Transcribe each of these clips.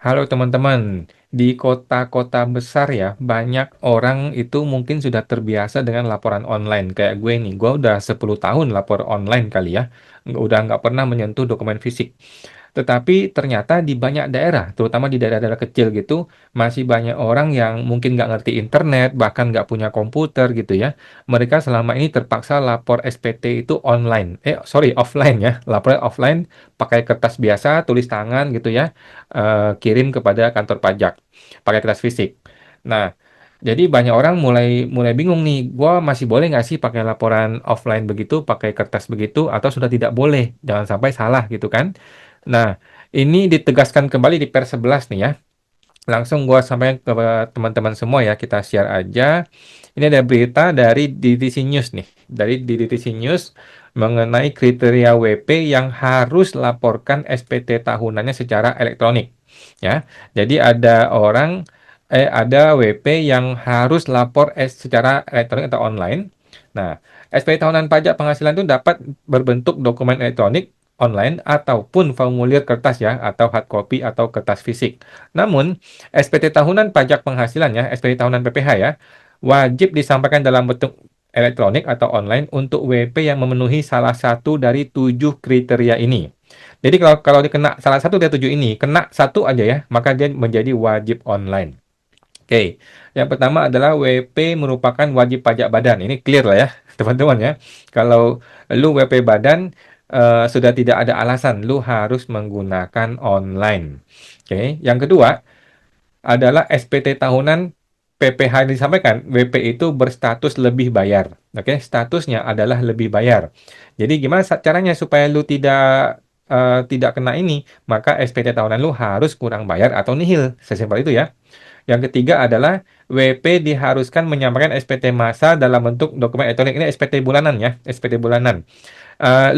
Halo teman-teman, di kota-kota besar ya, banyak orang itu mungkin sudah terbiasa dengan laporan online. Kayak gue nih, gue udah 10 tahun lapor online kali ya. Udah nggak pernah menyentuh dokumen fisik. Tetapi ternyata di banyak daerah, terutama di daerah-daerah kecil gitu, masih banyak orang yang mungkin nggak ngerti internet, bahkan nggak punya komputer gitu ya. Mereka selama ini terpaksa lapor SPT itu online. Sorry, offline ya. Lapor offline pakai kertas biasa, tulis tangan gitu ya, kirim kepada kantor pajak, pakai kertas fisik. Nah, jadi banyak orang mulai mulai bingung nih, gua masih boleh nggak sih pakai laporan offline begitu, pakai kertas begitu, atau sudah tidak boleh? Jangan sampai salah gitu kan. Nah, ini ditegaskan kembali di Pers 11 nih ya. Langsung gua sampaikan ke teman-teman semua ya, kita share aja. Ini ada berita dari DTC News nih. Dari DTC News mengenai kriteria WP yang harus laporkan SPT tahunannya secara elektronik. Ya, jadi ada WP yang harus lapor secara elektronik atau online. Nah, SPT tahunan pajak penghasilan itu dapat berbentuk dokumen elektronik online ataupun formulir kertas ya, atau hard copy atau kertas fisik. Namun, SPT tahunan pajak penghasilan ya, SPT tahunan PPH ya, wajib disampaikan dalam bentuk elektronik atau online untuk WP yang memenuhi salah satu dari 7 kriteria ini. Jadi kalau kalau dikena salah satu dari 7 ini, kena satu aja ya, maka dia menjadi wajib online. Oke, yang pertama adalah WP merupakan wajib pajak badan. Ini clear lah ya, teman-teman ya. Kalau lu WP badan, sudah tidak ada alasan, lu harus menggunakan online. Oke, yang kedua adalah SPT tahunan PPH yang disampaikan. WP itu berstatus lebih bayar. Oke, statusnya adalah lebih bayar. Jadi gimana caranya supaya lu tidak kena ini? Maka SPT tahunan lu harus kurang bayar atau nihil. Sesimpel itu ya. Yang ketiga adalah WP diharuskan menyampaikan SPT massa dalam bentuk dokumen elektronik. Ini SPT bulanan ya, SPT bulanan.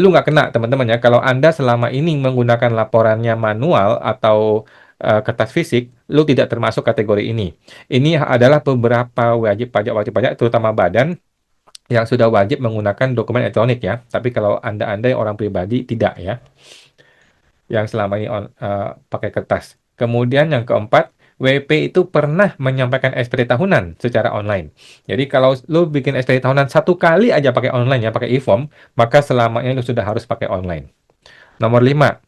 Lu nggak kena teman-teman ya. Kalau Anda selama ini menggunakan laporannya manual atau kertas fisik, lu tidak termasuk kategori ini. Ini adalah beberapa wajib pajak, terutama badan yang sudah wajib menggunakan dokumen elektronik ya. Tapi kalau Anda yang orang pribadi tidak ya, yang selama ini pakai kertas. Kemudian yang keempat, WP itu pernah menyampaikan SPT tahunan secara online. Jadi kalau lu bikin SPT tahunan satu kali aja pakai online ya, pakai e-form, maka selamanya lu sudah harus pakai online. Nomor 5,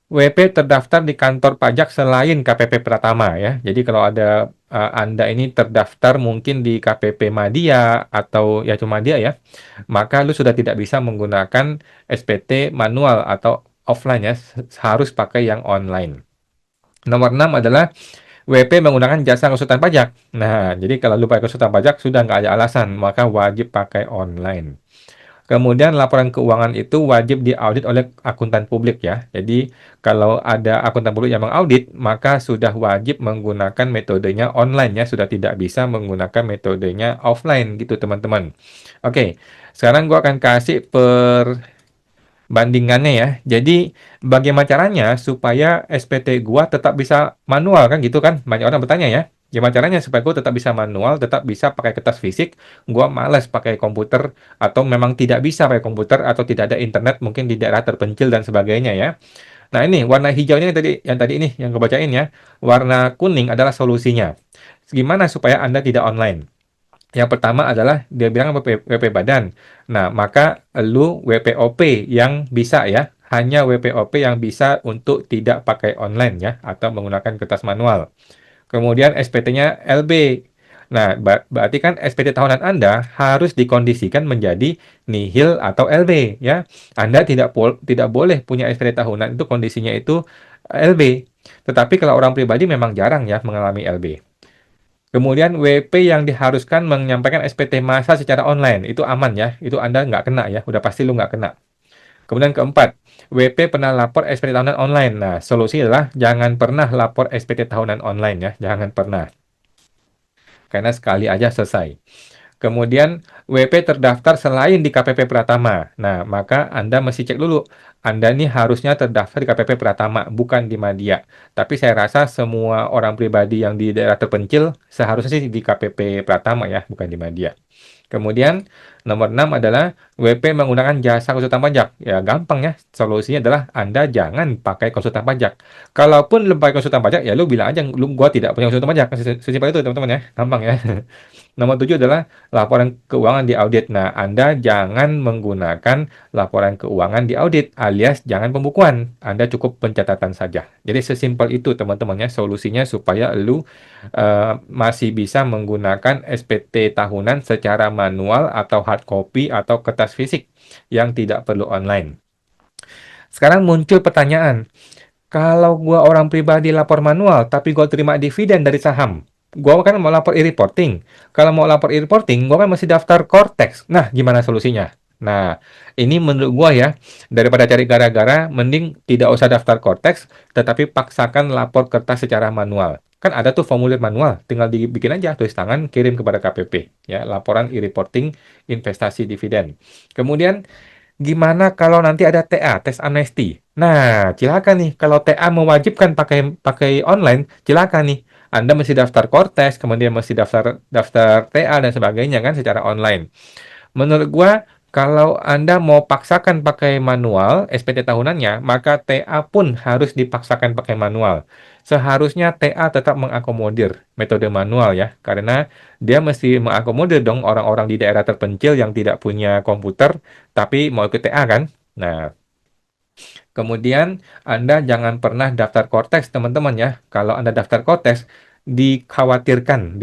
WP terdaftar di kantor pajak selain KPP Pratama ya. Jadi kalau ada Anda ini terdaftar mungkin di KPP Madya atau ya cuma Madya ya, maka lu sudah tidak bisa menggunakan SPT manual atau offline ya, harus pakai yang online. Nomor 6 adalah WP menggunakan jasa konsultan pajak. Nah, jadi kalau lu pakai konsultan pajak sudah nggak ada alasan, maka wajib pakai online. Kemudian laporan keuangan itu wajib diaudit oleh akuntan publik ya. Jadi kalau ada akuntan publik yang mengaudit, maka sudah wajib menggunakan metodenya online ya, sudah tidak bisa menggunakan metodenya offline gitu teman-teman. Oke, sekarang gua akan kasih perbandingannya ya. Jadi bagaimana caranya supaya SPT gua tetap bisa manual kan gitu kan? Banyak orang bertanya ya. Gimana caranya supaya gua tetap bisa manual, tetap bisa pakai kertas fisik, gua males pakai komputer atau memang tidak bisa pakai komputer atau tidak ada internet mungkin di daerah terpencil dan sebagainya ya. Nah, ini warna hijaunya yang tadi ini yang gue bacain ya. Warna kuning adalah solusinya. Gimana supaya Anda tidak online? Yang pertama adalah dia bilang WP badan. Nah, maka lu WPOP yang bisa ya. Hanya WPOP yang bisa untuk tidak pakai online ya atau menggunakan kertas manual. Kemudian SPT-nya LB. Nah, berarti kan SPT tahunan Anda harus dikondisikan menjadi nihil atau LB ya. Anda tidak boleh punya SPT tahunan itu kondisinya itu LB. Tetapi kalau orang pribadi memang jarang ya mengalami LB. Kemudian WP yang diharuskan menyampaikan SPT massa secara online, itu aman ya, itu Anda nggak kena ya, udah pasti lu nggak kena. Kemudian keempat, WP pernah lapor SPT tahunan online. Nah, solusi adalah jangan pernah lapor SPT tahunan online ya, jangan pernah. Karena sekali aja selesai. Kemudian WP terdaftar selain di KPP Pratama. Nah, maka Anda mesti cek dulu. Anda ini harusnya terdaftar di KPP Pratama, bukan di Madya. Tapi saya rasa semua orang pribadi yang di daerah terpencil seharusnya sih di KPP Pratama ya, bukan di Madya. Kemudian Nomor 6 adalah WP menggunakan jasa konsultan pajak. Ya, gampang ya. Solusinya adalah Anda jangan pakai konsultan pajak. Kalaupun lu pakai konsultan pajak, ya lu bilang aja, gua tidak punya konsultan pajak. Sesimpel itu, teman-teman ya. Gampang ya. Nomor 7 adalah laporan keuangan di audit. Nah, Anda jangan menggunakan laporan keuangan di audit, alias jangan pembukuan. Anda cukup pencatatan saja. Jadi sesimpel itu, teman-teman ya, solusinya supaya lu masih bisa menggunakan SPT tahunan secara manual atau hard copy atau kertas fisik yang tidak perlu online. Sekarang muncul pertanyaan, kalau gua orang pribadi lapor manual, tapi gua terima dividen dari saham, gua kan mau lapor e-reporting. Kalau mau lapor e-reporting, gua kan mesti daftar Cortex. Nah, gimana solusinya? Nah, ini menurut gua ya, daripada cari gara-gara, mending tidak usah daftar Cortex, tetapi paksakan lapor kertas secara manual. Kan ada tuh formulir manual, tinggal dibikin aja tulis tangan, kirim kepada KPP, ya, laporan e-reporting investasi dividen. Kemudian gimana kalau nanti ada TA, tes amnesti? Nah, silakan nih. Kalau TA mewajibkan pakai pakai online, silakan nih. Anda mesti daftar Cortex, kemudian mesti daftar daftar TA dan sebagainya kan secara online. Menurut gua, kalau Anda mau paksakan pakai manual SPT tahunannya, maka TA pun harus dipaksakan pakai manual. Seharusnya TA tetap mengakomodir metode manual ya, karena dia mesti mengakomodir dong orang-orang di daerah terpencil yang tidak punya komputer, tapi mau ikut TA kan. Nah, kemudian Anda jangan pernah daftar Cortex, teman-teman ya. Kalau Anda daftar Cortex, dikhawatirkan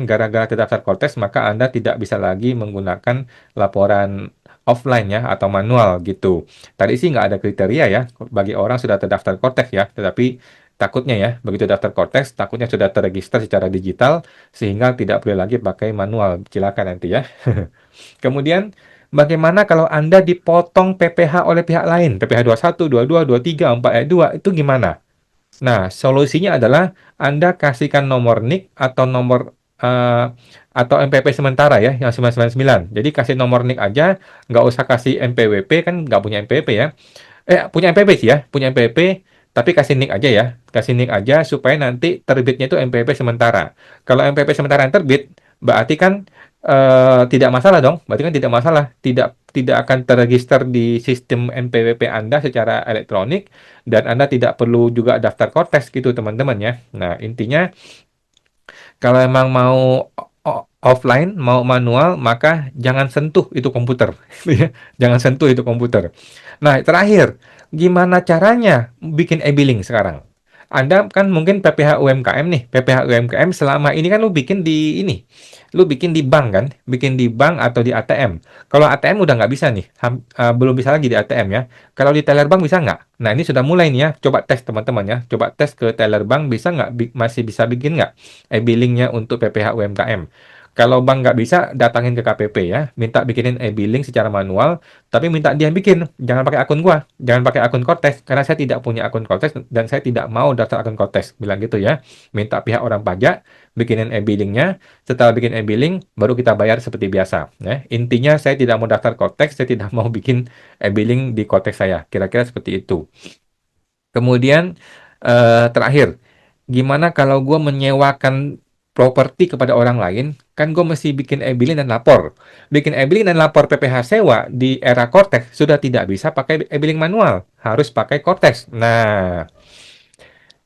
gara-gara terdaftar Cortex, maka Anda tidak bisa lagi menggunakan laporan offline ya atau manual gitu. Tadi sih nggak ada kriteria ya bagi orang sudah terdaftar Cortex ya, tetapi takutnya ya begitu daftar Cortex, takutnya sudah terregister secara digital sehingga tidak boleh lagi pakai manual. Silakan nanti ya. Kemudian, bagaimana kalau Anda dipotong PPh oleh pihak lain? PPh 21, 22, 23, 4 ayat 2, itu gimana? Nah, solusinya adalah Anda kasihkan nomor NIK atau nomor atau MPP sementara ya, yang 999. Jadi kasih nomor NIK aja, nggak usah kasih MPWP, kan nggak punya MPP ya. Punya MPP sih ya, punya MPP, tapi kasih NIK aja ya. Kasih NIK aja supaya nanti terbitnya itu MPP sementara. Kalau MPP sementara yang terbit, berarti kan tidak masalah dong. Berarti kan tidak masalah. Tidak tidak akan terregister di sistem NPWP Anda secara elektronik dan Anda tidak perlu juga daftar Cortex gitu teman-teman ya. Nah, intinya kalau emang mau offline, mau manual, maka jangan sentuh itu komputer. Ya. Jangan sentuh itu komputer. Nah, terakhir, gimana caranya bikin e-billing sekarang? Anda kan mungkin PPh UMKM nih, PPh UMKM selama ini kan lu bikin di ini, lu bikin di bank kan, bikin di bank atau di ATM. Kalau ATM udah nggak bisa nih, belum bisa lagi di ATM ya. Kalau di teller bank bisa nggak? Nah ini sudah mulai nih ya, coba tes teman-teman ya, coba tes ke teller bank bisa nggak, masih bisa bikin nggak e-billingnya untuk PPh UMKM. Kalau bank nggak bisa, datangin ke KPP ya, minta bikinin e-billing secara manual, tapi minta dia bikin, jangan pakai akun gua, jangan pakai akun Cortex, karena saya tidak punya akun Cortex dan saya tidak mau daftar akun Cortex, bilang gitu ya. Minta pihak orang pajak bikinin e-billingnya, setelah bikin e-billing, baru kita bayar seperti biasa. Ya. Intinya saya tidak mau daftar Cortex, saya tidak mau bikin e-billing di Cortex saya, kira-kira seperti itu. Kemudian terakhir, gimana kalau gue menyewakan properti kepada orang lain, kan gue mesti bikin e-billing dan lapor. Bikin e-billing dan lapor PPh sewa di era Cortex sudah tidak bisa pakai e-billing manual, harus pakai Cortex. Nah,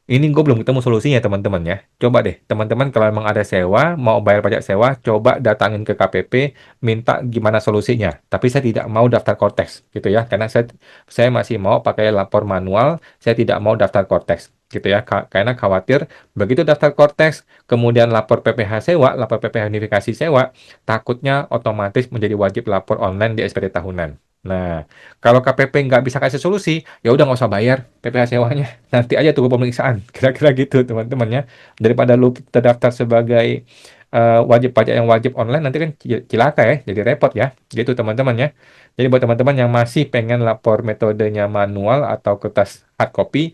ini gue belum ketemu solusinya teman-teman ya. Coba deh teman-teman kalau memang ada sewa, mau bayar pajak sewa, coba datangin ke KPP, minta gimana solusinya. Tapi saya tidak mau daftar Cortex gitu ya, karena saya masih mau pakai lapor manual, saya tidak mau daftar Cortex gitu ya, karena khawatir begitu daftar Cortex, kemudian lapor PPh sewa, lapor PPh unifikasi sewa, takutnya otomatis menjadi wajib lapor online di SPT tahunan. Nah, kalau KPP nggak bisa kasih solusi, ya udah nggak usah bayar PPh sewanya. Nanti aja tunggu pemeriksaan. Kira-kira gitu teman-teman ya. Daripada lu terdaftar sebagai wajib pajak yang wajib online, nanti kan cilaka ya, jadi repot ya. Gitu teman-teman ya. Jadi buat teman-teman yang masih pengen lapor metodenya manual atau kertas hard copy,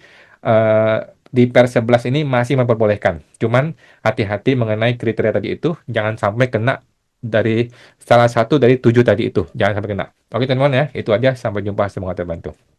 di Per 11 ini masih memperbolehkan. Cuman hati-hati mengenai kriteria tadi itu, jangan sampai kena dari salah satu dari 7 tadi itu. Jangan sampai kena. Oke teman-teman ya, itu aja. Sampai jumpa. Semoga terbantu.